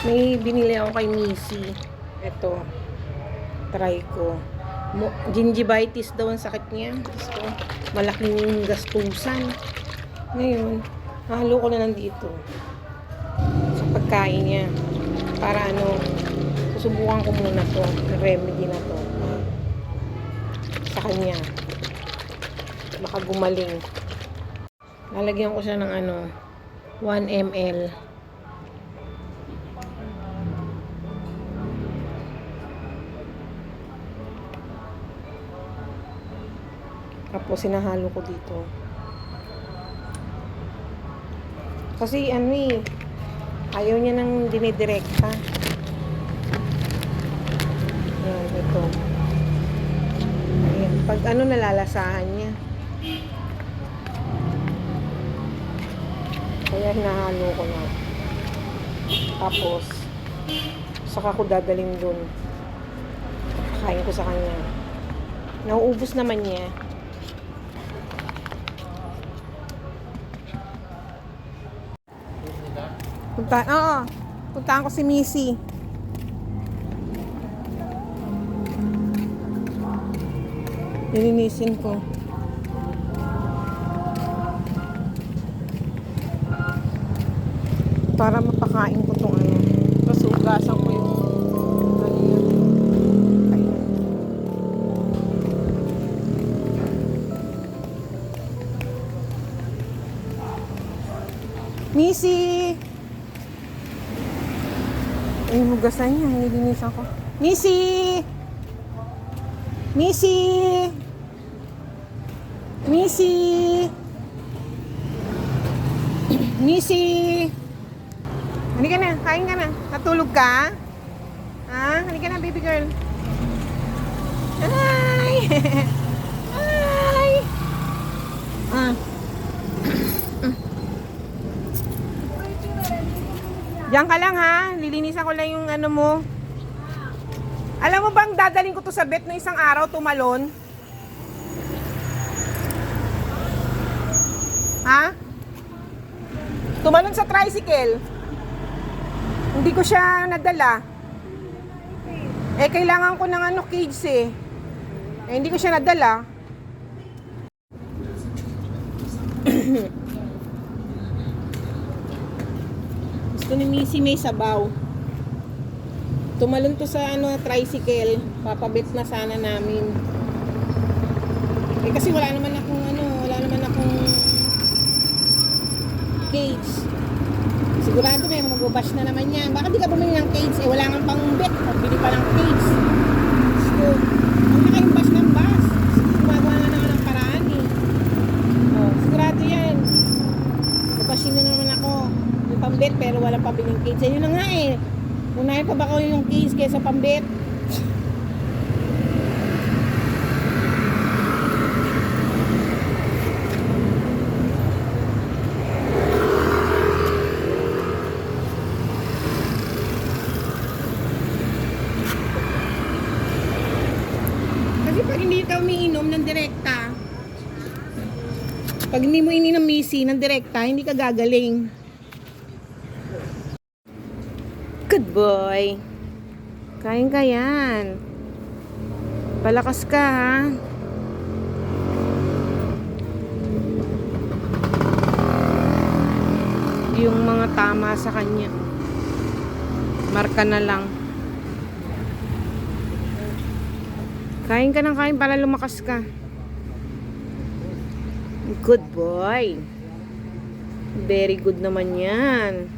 May binili ako kay Missy. Ito. Try ko. Gingivitis daw ang sakit niya. So, malaking gastusan. Ngayon, halo ko na nandito. Sa pagkain niya. Para susubukan ko muna to. Remedy na to. Sa kanya. Baka gumaling. Lalagyan ko siya ng 1 ml. Tapos sinahalo ko dito. Kasi ayaw niya nang dinidirekta. Yan, ito. Ayan. Pag nalalasahan niya. Kaya hinahalo ko na. Tapos, saka ko dadaling dun. Kain ko sa kanya. Nauubos naman niya. Puntaan ko si Missy. Nilinisin ko. Para mapakain ko tong Tapos ugasan ko yung Missy! Yung hugasan niya, nilinisan ko. Missy! Missy! Missy! Missy! Halika na, kain ka na. Natulog ka? Ha? Halika na, baby girl. Hi! Hi! Diyan ka lang ha. Lilinisan ko lang yung mo. Alam mo bang dadaling ko to sa vet na isang araw tumalon? Ha? Tumalon sa tricycle. Hindi ko siya nadala. Kailangan ko ng cage hindi ko siya nadala. Gusto ni Missy may sabaw. Tumalon to sa tricycle. Papabit na sana namin. Kasi wala naman akong cage. Sigurado may magbabash na naman yan. Baka di ka bumili ng cage wala nang pang-bet. Pabili pa ng cage. So, huwag na kayong bash ng bash. Gumagawa na naman ng paraan sigurado yan. Babashin na naman ako. May pambet pero walang pabiling cage. Yun na nga unahin pa ba ko yung cage kaysa pambet? Kasi pag hindi ka umiinom ng direkta, pag hindi mo ininom Missy ng direkta, hindi ka gagaling. Good boy. Kain ka yan. Palakas ka ha. Yung mga tama sa kanya. Marka na lang. Kain ka ng kain para lumakas ka. Good boy. Very good naman yan.